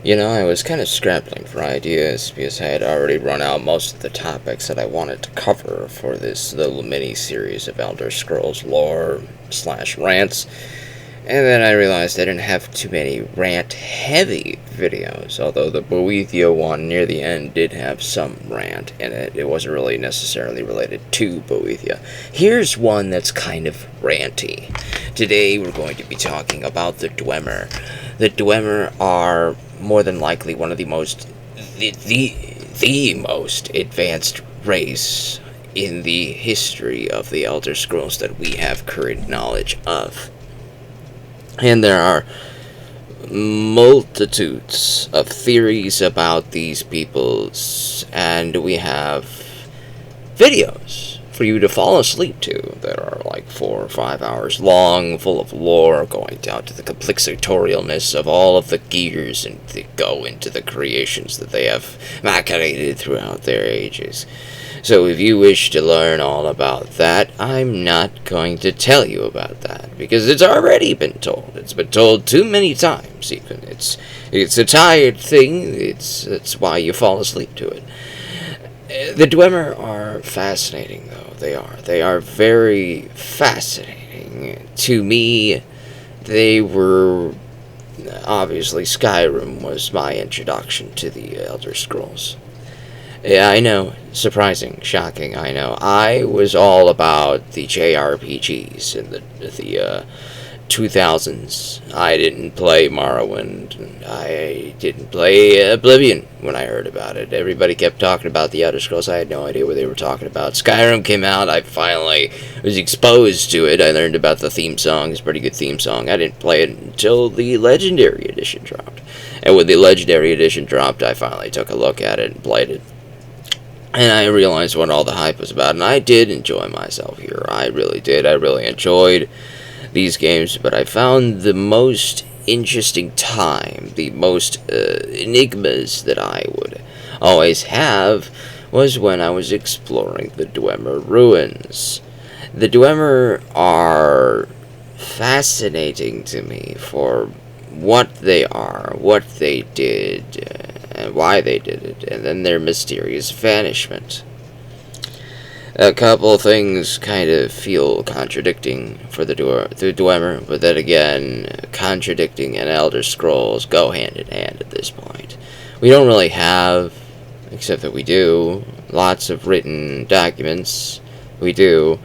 I was kind of scrabbling for ideas because I had already run out most of the topics that I wanted to cover for this little mini series of Elder Scrolls lore slash rants. And then I realized I didn't have too many rant heavy videos, although the Boethia one near the end did have some rant in it. It wasn't really necessarily related to Boethia. Here's one that's kind of ranty. Today we're going to be talking about the Dwemer. The Dwemer are more than likely one of the most advanced race in the history of the Elder Scrolls that we have current knowledge of. And there are multitudes of theories about these peoples, and we have videos for you to fall asleep to that are like 4 or 5 hours long, full of lore, going down to the complexitorialness of all of the gears and they go into the creations that they have machinated throughout their ages. So if you wish to learn all about that, I'm not going to tell you about that, because it's already been told. It's been told too many times, even. It's a tired thing, that's why you fall asleep to it. The Dwemer are fascinating, though. They are very fascinating. To me, they were... Obviously, Skyrim was my introduction to the Elder Scrolls. Yeah, I know. Surprising, shocking, I know. I was all about the JRPGs in the 2000s. I didn't play Morrowind. I didn't play Oblivion when I heard about it. Everybody kept talking about the Elder Scrolls. I had no idea what they were talking about. Skyrim came out. I finally was exposed to it. I learned about the theme song. It's a pretty good theme song. I didn't play it until the Legendary Edition dropped. And when the Legendary Edition dropped, I finally took a look at it and played it. And I realized what all the hype was about, and I did enjoy myself here. I really did. I really enjoyed these games, but I found the most interesting time, the most enigmas that I would always have, was when I was exploring the Dwemer ruins. The Dwemer are fascinating to me for what they are, what they did, and why they did it, and then their mysterious vanishment. A couple things kind of feel contradicting for the Dwemer, but then again, contradicting and Elder Scrolls go hand in hand at this point. We don't really have, except that we do, lots of written documents. We do.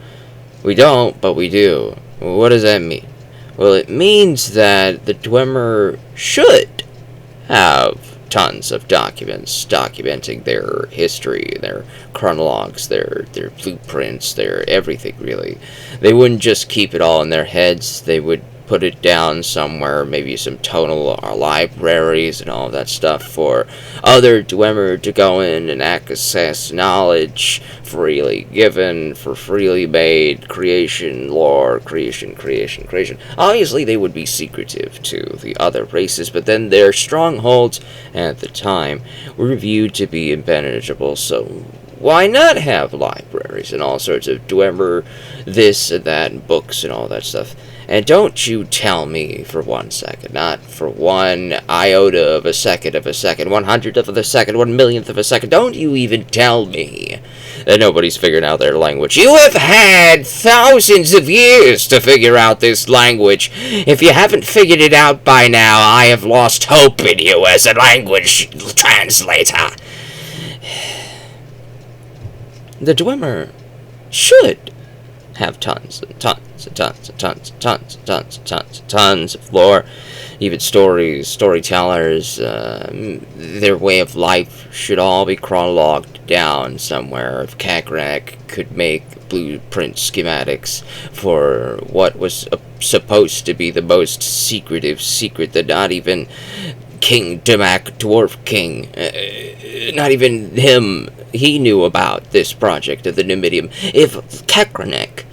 We don't, but we do. What does that mean? Well, it means that the Dwemer should have tons of documents documenting their history, their chronologues, their blueprints, their everything, really. They wouldn't just keep it all in their heads. They would put it down somewhere, maybe some tonal or libraries and all that stuff for other Dwemer to go in and access knowledge freely given, for freely made creation, lore, creation. Obviously, they would be secretive to the other races, but then their strongholds at the time were viewed to be impenetrable, so why not have libraries and all sorts of Dwemer this and that and books and all that stuff? And don't you tell me for 1 second, not for 1 iota of a second, 1/100th of a second, 1/1,000,000th of a second, don't you even tell me that nobody's figured out their language. You have had thousands of years to figure out this language. If you haven't figured it out by now, I have lost hope in you as a language translator. The Dwemer should have tons of lore, even stories, storytellers. Their way of life should all be chronologed down somewhere. If Kakarnak could make blueprint schematics for what was supposed to be the most secretive secret that not even King Damak, Dwarf King, not even him he knew about this project of the Numidium. If Kekranek,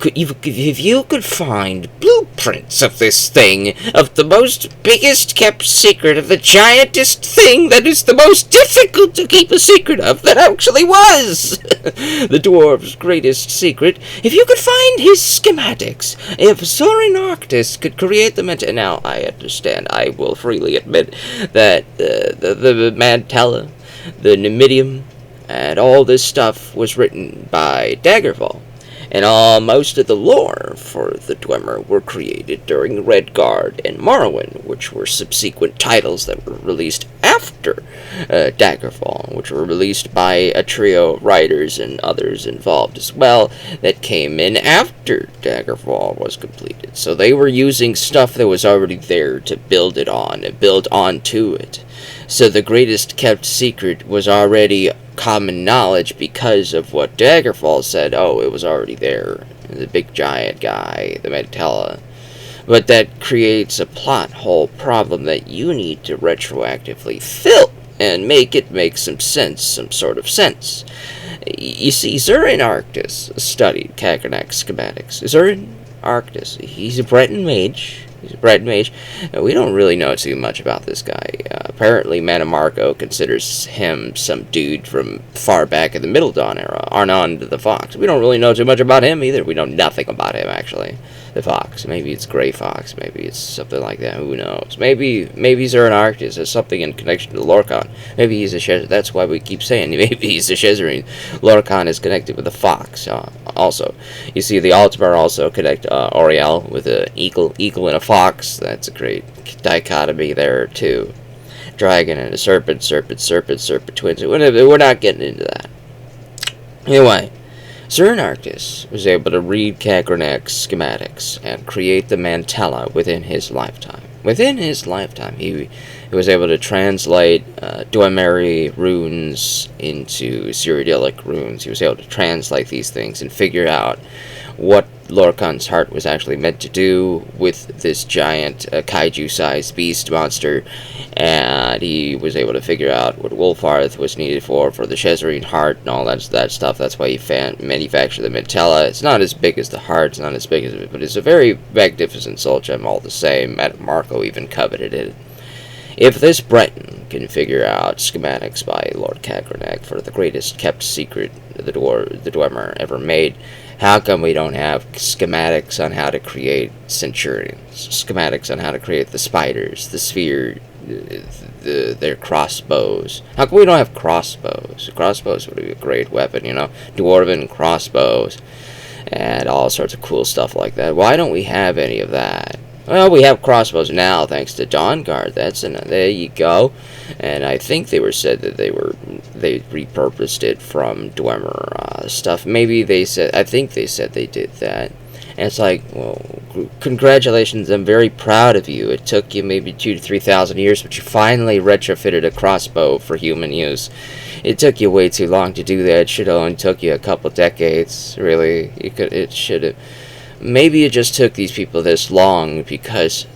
if you could find blueprints of this thing, of the most biggest kept secret, of the giantest thing that is the most difficult to keep a secret of, that actually was the dwarf's greatest secret, if you could find his schematics, if Zorin Arctis could create the now I understand, I will freely admit that the Mantella, the Numidium, and all this stuff was written by Daggerfall. And most of the lore for the Dwemer were created during Redguard and Morrowind, which were subsequent titles that were released after Daggerfall, which were released by a trio of writers and others involved as well that came in after Daggerfall was completed. So they were using stuff that was already there to build it on and build onto it. So the greatest kept secret was already common knowledge because of what Daggerfall said. Oh, it was already there. The big giant guy, the Mantella. But that creates a plot hole problem that you need to retroactively fill and make it make some sense, some sort of sense. You see, Zorin Arctis studied Kakernak's schematics. Zorin Arctis, he's a Breton mage. We don't really know too much about this guy. Apparently, Manamarco considers him some dude from far back in the Middle Dawn era, Arnon the Fox. We don't really know too much about him either. We know nothing about him, actually. The Fox. Maybe it's Grey Fox. Maybe it's something like that. Who knows? Maybe Zorin Arctis has something in connection to Lorkhan. Maybe he's a Shezarine. That's why we keep saying maybe he's a Shezarine. Lorkhan is connected with the Fox. Also, you see the Altamar also connect Oriel with an eagle and a fox. That's a great dichotomy there too. Dragon and a serpent twins. We're not getting into that. Anyway, Zorin Arctis was able to read Kakernak's schematics and create the Mantella within his lifetime. Within his lifetime, he was able to translate Dwemer runes into Cyrodiilic runes. He was able to translate these things and figure out what Lorkhan's heart was actually meant to do with this giant kaiju-sized beast monster, and he was able to figure out what Wolfarth was needed for the Shezarine heart and all that stuff. That's why he manufactured the Mantella. It's not as big as the heart, it's not as big as it, but it's a very magnificent soul gem all the same. Marco even coveted it. If this Breton can figure out schematics by Lord Kakranak for the greatest kept secret the Dwemer ever made, how come we don't have schematics on how to create Centurions? Schematics on how to create the spiders, the sphere, their crossbows. How come we don't have crossbows? Crossbows would be a great weapon, Dwarven crossbows and all sorts of cool stuff like that. Why don't we have any of that? Well, we have crossbows now, thanks to Dawnguard. There you go. And I think they said that they repurposed it from Dwemer stuff. I think they said they did that. And it's like, well, congratulations, I'm very proud of you. It took you maybe 2,000 to 3,000 years, but you finally retrofitted a crossbow for human use. It took you way too long to do that. It should have only took you a couple decades, really. It should have. Maybe it just took these people this long because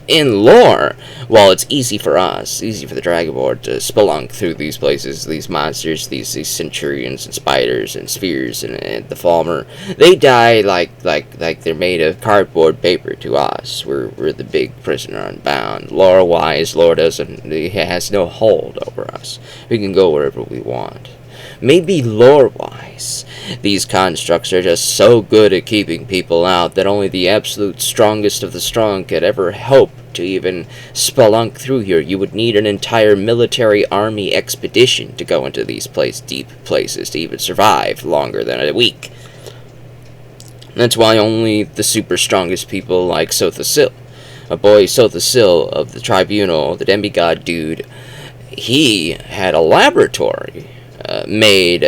in lore, while it's easy for us, easy for the Dragonborn to spelunk through these places, these monsters, these Centurions and spiders and spheres and the Falmer, they die like they're made of cardboard paper to us. We're the big prisoner unbound. Lore-wise, lore has no hold over us. We can go wherever we want. Maybe lore-wise, these constructs are just so good at keeping people out that only the absolute strongest of the strong could ever hope to even spelunk through here. You would need an entire military army expedition to go into these deep places to even survive longer than a week. That's why only the super strongest people like Sothasil, a boy Sothasil of the Tribunal, the demigod dude, he had a laboratory made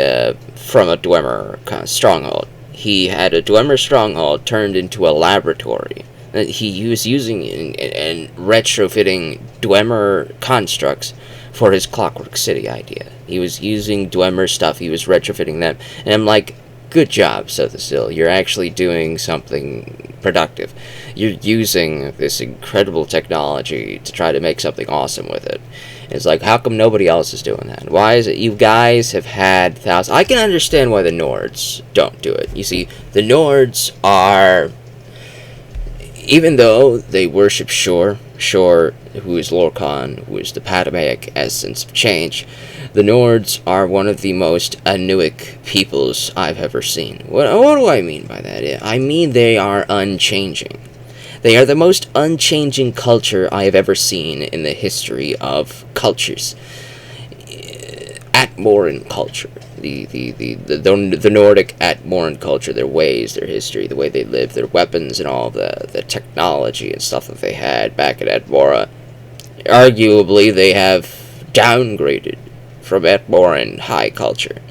from a Dwemer stronghold. He had a Dwemer stronghold turned into a laboratory. He was using and retrofitting Dwemer constructs for his Clockwork City idea. He was using Dwemer stuff. He was retrofitting them. And I'm like, good job, Sothazil. You're actually doing something productive. You're using this incredible technology to try to make something awesome with it. It's like, how come nobody else is doing that? Why is it you guys have had thousands? I can understand why the Nords don't do it. You see, the Nords are, even though they worship Shor, who is Lorcan, who is the Patamaic essence of change, the Nords are one of the most Anuic peoples I've ever seen. What do I mean by that? I mean they are unchanging. They are the most unchanging culture I have ever seen in the history of cultures. Atmoran culture. The Nordic Atmoran culture, their ways, their history, the way they live, their weapons, and all the technology and stuff that they had back at Atmora. Arguably, they have downgraded from Atmoran high culture.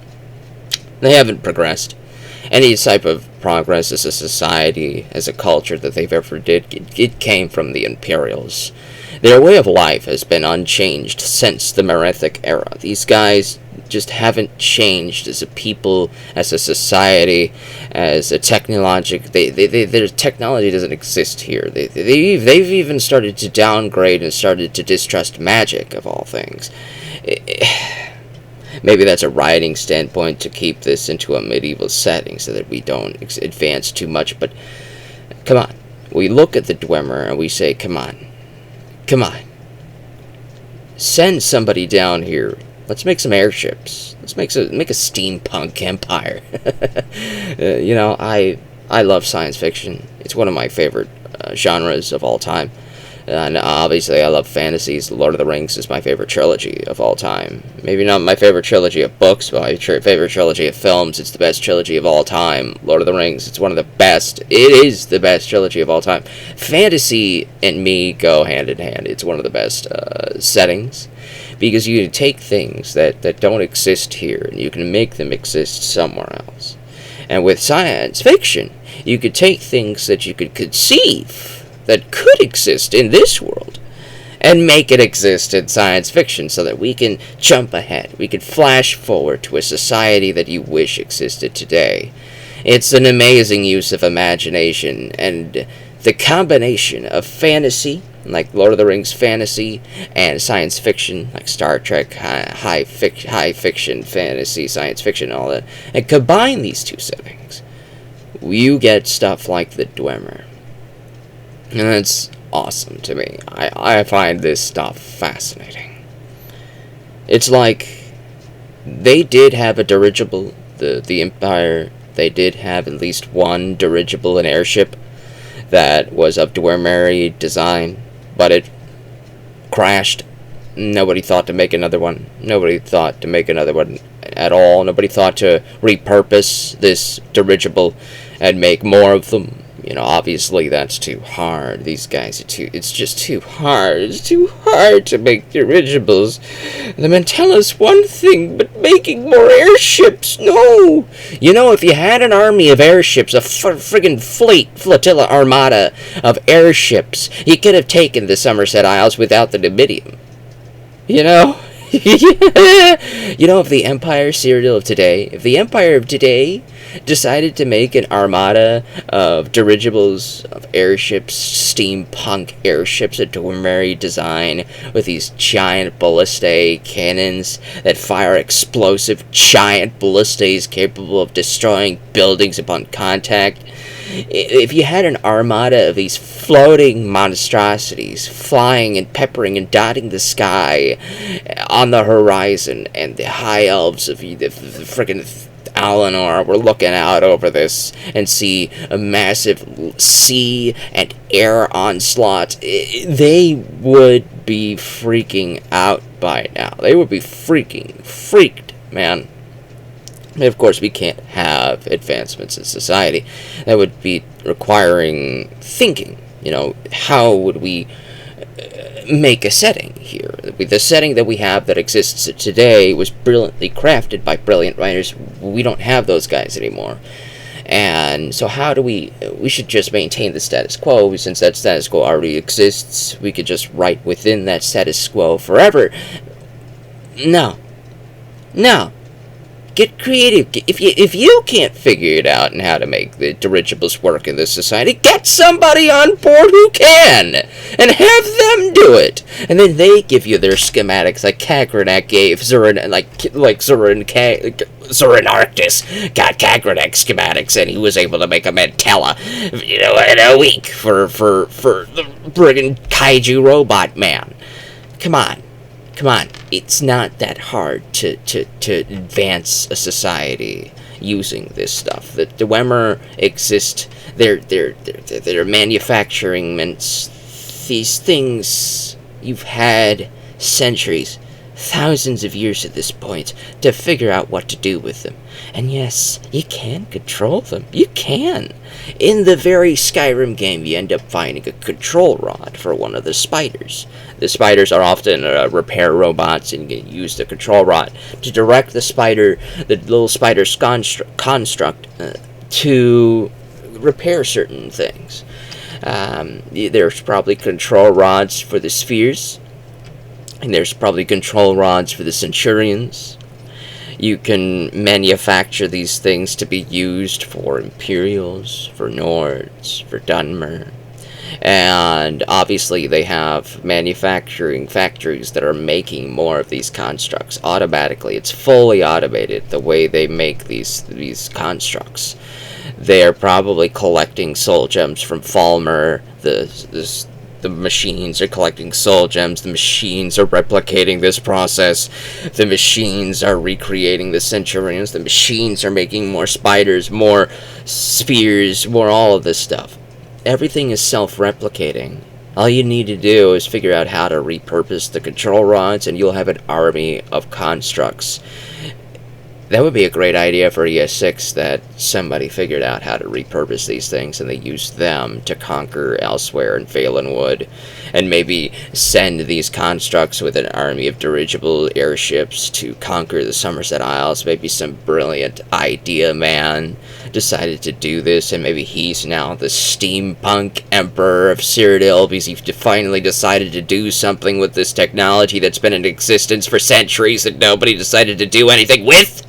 They haven't progressed. Any type of progress as a society, as a culture that they've ever did, it came from the Imperials. Their way of life has been unchanged since the Merethic era. These guys just haven't changed as a people, as a society, as a their technology doesn't exist here. They've even started to downgrade and started to distrust magic, of all things. Maybe that's a writing standpoint to keep this into a medieval setting so that we don't advance too much, but come on. We look at the Dwemer and we say, come on. Send somebody down here. Let's make some airships. Let's make a steampunk empire. I love science fiction. It's one of my favorite genres of all time. And obviously I love fantasies. Lord of the Rings is my favorite trilogy of all time. Maybe not my favorite trilogy of books, but my favorite trilogy of films. It's the best trilogy of all time. Lord of the Rings, it's one of the best. It is the best trilogy of all time. Fantasy and me go hand in hand. It's one of the best settings. Because you can take things that don't exist here, and you can make them exist somewhere else. And with science fiction, you could take things that you could conceive that could exist in this world and make it exist in science fiction so that we can jump ahead. We can flash forward to a society that you wish existed today. It's an amazing use of imagination, and the combination of fantasy, like Lord of the Rings fantasy, and science fiction, like Star Trek, high fiction, fantasy, science fiction, all that, and combine these two settings, you get stuff like the Dwemer. And that's awesome to me. I find this stuff fascinating. It's like they did have a dirigible, the Empire, they did have at least one dirigible and airship that was of Dwemer design, but it crashed. Nobody thought to make another one. Nobody thought to make another one at all. Nobody thought to repurpose this dirigible and make more of them. Obviously that's too hard. These guys it's just too hard. It's too hard to make dirigibles. The men tell us one thing, but making more airships, no. If you had an army of airships, a friggin' flotilla armada of airships, you could have taken the Somerset Isles without the Numidium. If the Empire of today decided to make an armada of dirigibles, of airships, steampunk airships, a Dwemer design, with these giant ballistae cannons that fire explosive giant ballistae capable of destroying buildings upon contact. If you had an armada of these floating monstrosities flying and peppering and dotting the sky on the horizon, and the high elves of the friggin' Alinor were looking out over this and see a massive sea and air onslaught, they would be freaking out by now. They would be freaked, man. And of course, we can't have advancements in society. That would be requiring thinking. How would we make a setting here? The setting that we have that exists today was brilliantly crafted by brilliant writers. We don't have those guys anymore. And so how do we should just maintain the status quo. Since that status quo already exists, we could just write within that status quo forever. No. Get creative. If you can't figure it out and how to make the dirigibles work in this society, get somebody on board who can, and have them do it. And then they give you their schematics, like Kagranak gave Zurin, like Zurin Arctis got Kagranak schematics, and he was able to make a Mantella, in a week for the friggin' kaiju robot man. Come on. It's not that hard to advance a society using this stuff. The Dwemer exist. They're manufacturing these things you've had centuries, thousands of years at this point, to figure out what to do with them. And yes, you can control them. You can. In the very Skyrim game, you end up finding a control rod for one of the spiders. The spiders are often repair robots, and you can use the control rod to direct the little spider's construct to repair certain things. There's probably control rods for the spheres, and there's probably control rods for the Centurions. You can manufacture these things to be used for Imperials, for Nords, for Dwemer. And obviously they have manufacturing factories that are making more of these constructs automatically. It's fully automated, the way they make these constructs. They're probably collecting soul gems from Falmer. The machines are collecting soul gems. The machines are replicating this process. The machines are recreating the Centurions. The machines are making more spiders, more spheres, more all of this stuff. Everything is self-replicating. All you need to do is figure out how to repurpose the control rods, and you'll have an army of constructs. That would be a great idea for ES6, that somebody figured out how to repurpose these things and they used them to conquer elsewhere in Valenwood, and maybe send these constructs with an army of dirigible airships to conquer the Somerset Isles. Maybe some brilliant idea man decided to do this, and maybe he's now the steampunk emperor of Cyrodiil because he finally decided to do something with this technology that's been in existence for centuries that nobody decided to do anything with.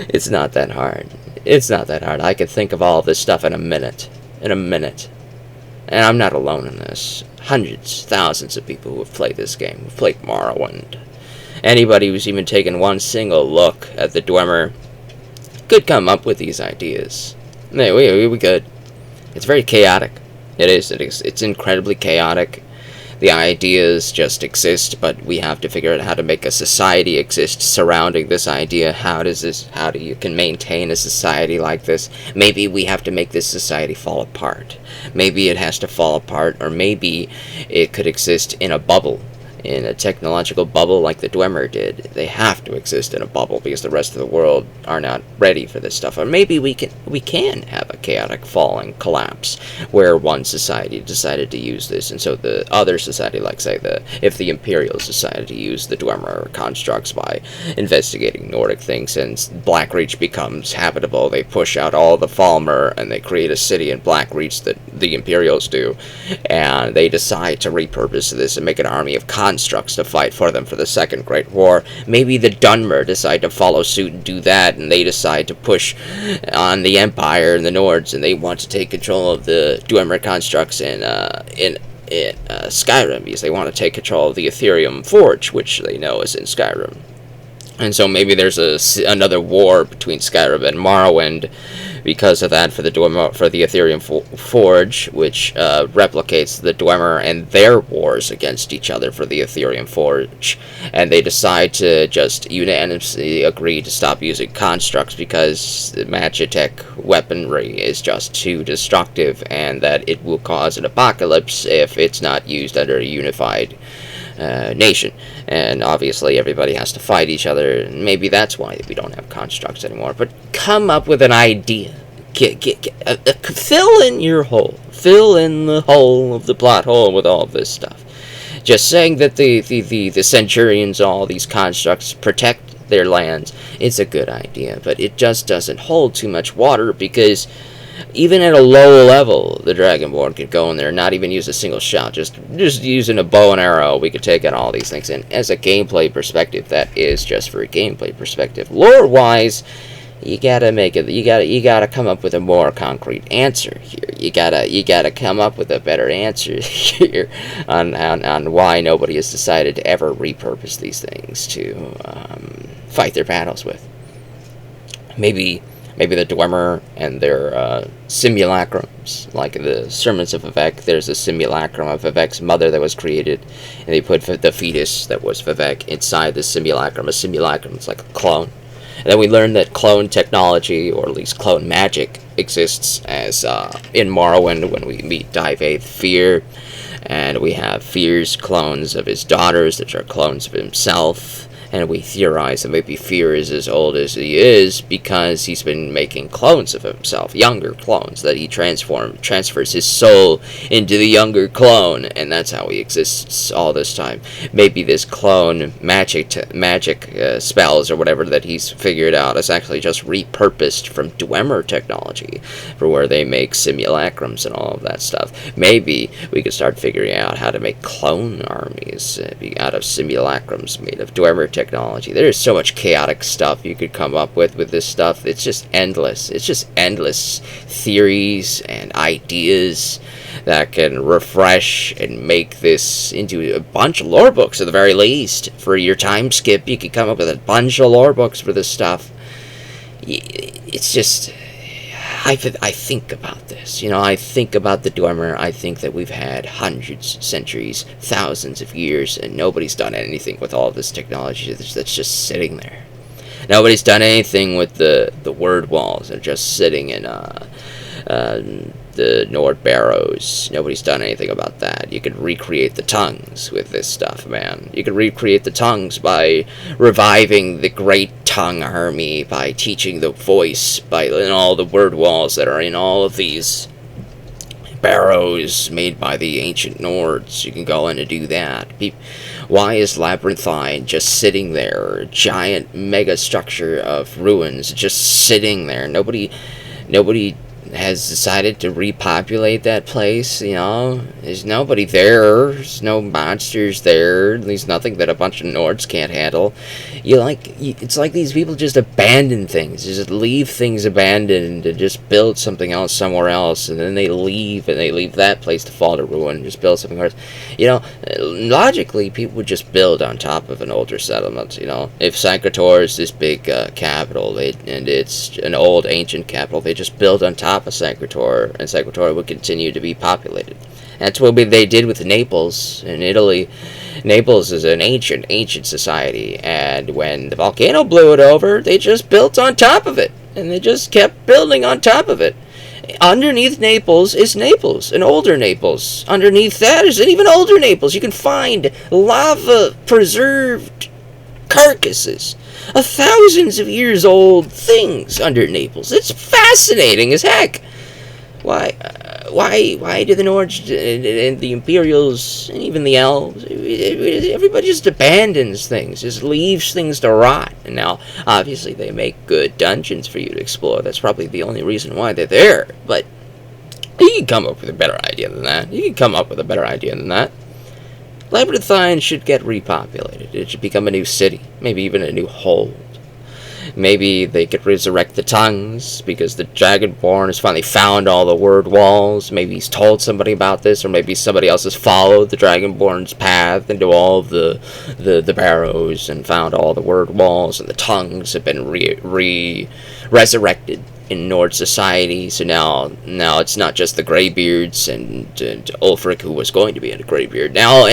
It's not that hard. I could think of all of this stuff in a minute. And I'm not alone in this. Hundreds, thousands of people who have played this game, who've played Morrowind. Anybody who's even taken one single look at the Dwemer could come up with these ideas. We could. It's very chaotic. It is. It's incredibly chaotic. The ideas just exist, but we have to figure out how to make a society exist surrounding this idea. How do you can maintain a society like this? Maybe we have to make this society fall apart. Maybe it has to fall apart, or maybe it could exist in a bubble, in a technological bubble like the Dwemer did. They have to exist in a bubble because the rest of the world are not ready for this stuff. Or maybe we can have a chaotic falling collapse where one society decided to use this, and so the other society, like say if the Imperials decided to use the Dwemer constructs by investigating Nordic things, and Blackreach becomes habitable, they push out all the Falmer and they create a city in Blackreach that the Imperials do, and they decide to repurpose this and make an army of constructs to fight for them for the Second Great War. Maybe the Dwemer decide to follow suit and do that, and they decide to push on the Empire and the Nords, and they want to take control of the Dwemer constructs in Skyrim, because they want to take control of the Ethereum Forge, which they know is in Skyrim. And so maybe there's another war between Skyrim and Morrowind because of that, for the Ethereum Forge, which replicates the Dwemer and their wars against each other for the Ethereum Forge. And they decide to just unanimously agree to stop using constructs because the Magitech weaponry is just too destructive, and that it will cause an apocalypse if it's not used under a unified nation. And obviously everybody has to fight each other, and maybe that's why we don't have constructs anymore. But come up with an idea. Fill in your hole. Fill in the hole of the plot hole with all this stuff. Just saying that the Centurions, all these constructs, protect their lands, it's a good idea, but it just doesn't hold too much water, because Even at a low level, the Dragonborn could go in there and not even use a single shot. Just using a bow and arrow, we could take out all these things. And as a gameplay perspective, that is just for a gameplay perspective. Lore-wise, you gotta make it. You gotta come up with a more concrete answer here. You gotta come up with a better answer here on why nobody has decided to ever repurpose these things to fight their battles with. Maybe the Dwemer and their simulacrums, like the Sermons of Vivek. There's a simulacrum of Vivek's mother that was created, and they put the fetus that was Vivek inside the simulacrum. A simulacrum is like a clone. And then we learned that clone technology, or at least clone magic, exists as in Morrowind when we meet Dive Fear, and we have Fear's clones of his daughters, which are clones of himself. And we theorize that maybe Fear is as old as he is because he's been making clones of himself, younger clones, that he transfers his soul into the younger clone, and that's how he exists all this time. Maybe this clone magic spells or whatever that he's figured out is actually just repurposed from Dwemer technology, for where they make simulacrums and all of that stuff. Maybe we could start figuring out how to make clone armies out of simulacrums made of Dwemer technology. There's so much chaotic stuff you could come up with this stuff. It's just endless. It's just endless theories and ideas that can refresh and make this into a bunch of lore books at the very least. For your time skip, you could come up with a bunch of lore books for this stuff. It's just... I think about this. I think about the Dwemer. I think that we've had hundreds, centuries, thousands of years, and nobody's done anything with all of this technology that's just sitting there. Nobody's done anything with the word walls. They're just sitting in the Nord Barrows. Nobody's done anything about that. You could recreate the tongues with this stuff, man. You could recreate the tongues by reviving the Great Tongue Army, by teaching the voice, in all the word walls that are in all of these barrows made by the ancient Nords. You can go in and do that. Why is Labyrinthine just sitting there? A giant mega structure of ruins just sitting there. Nobody has decided to repopulate that place. There's nobody there. There's no monsters there. At least nothing that a bunch of Nords can't handle. It's like these people just abandon things. Just leave things abandoned and just build something else somewhere else, and then they leave that place to fall to ruin and just build something else. Logically, people would just build on top of an older settlement. If Sanctor is this big capital, and it's an old ancient capital, they just build on top of Sanctor, and Sanctor would continue to be populated. That's what they did with Naples in Italy. Naples is an ancient society, and when the volcano blew it over, they just built on top of it, and they just kept building on top of it. Underneath Naples is Naples, an older Naples. Underneath that is an even older Naples. You can find lava-preserved carcasses of thousands of years old things under Naples. It's fascinating as heck. Why do the Nords and the Imperials and even the Elves, everybody just abandons things, just leaves things to rot? And now, obviously, they make good dungeons for you to explore. That's probably the only reason why they're there. But you can come up with a better idea than that. Labyrinthine should get repopulated. It should become a new city, maybe even a new hold. Maybe they could resurrect the tongues, because the Dragonborn has finally found all the word walls. Maybe he's told somebody about this, or maybe somebody else has followed the Dragonborn's path into all of the barrows and found all the word walls, and the tongues have been resurrected in Nord society. So now it's not just the Greybeards and Ulfric, who was going to be a Greybeard. Now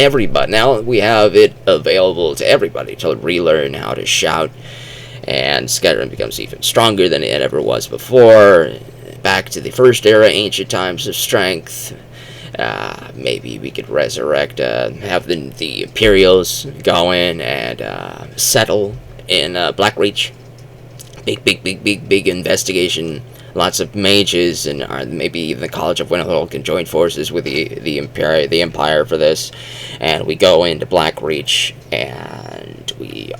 we have it available to everybody to relearn how to shout, and Skyrim becomes even stronger than it ever was before. Back to the first era, ancient times of strength. Maybe we could resurrect, have the Imperials go in and settle in Blackreach. Big investigation. Lots of mages, and maybe even the College of Winterhold can join forces with the Empire for this. And we go into Blackreach, and we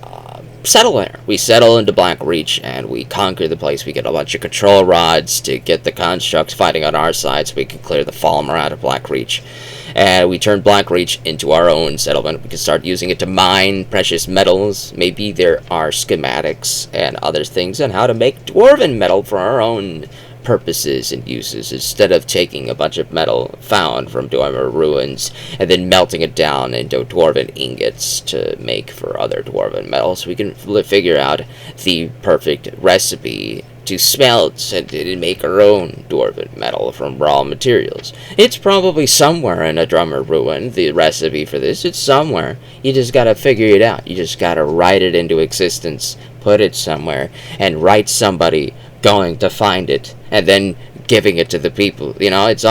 settle there. We settle into Black Reach and we conquer the place. We get a bunch of control rods to get the constructs fighting on our side so we can clear the Falmer out of Black Reach. And we turn Black Reach into our own settlement. We can start using it to mine precious metals. Maybe there are schematics and other things on how to make dwarven metal for our own purposes and uses, instead of taking a bunch of metal found from Dwemer ruins and then melting it down into dwarven ingots to make for other dwarven metals. We can figure out the perfect recipe to smelt and make our own dwarven metal from raw materials. It's probably somewhere in a drummer ruin, the recipe for this. It's somewhere. You just gotta figure it out. You just gotta write it into existence, put it somewhere, and write somebody going to find it and then giving it to the people. It's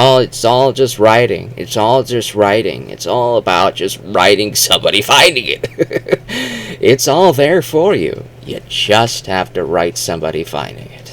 all just writing. It's all just writing. It's all about just writing, somebody finding it. It's all there for you. You just have to write somebody finding it.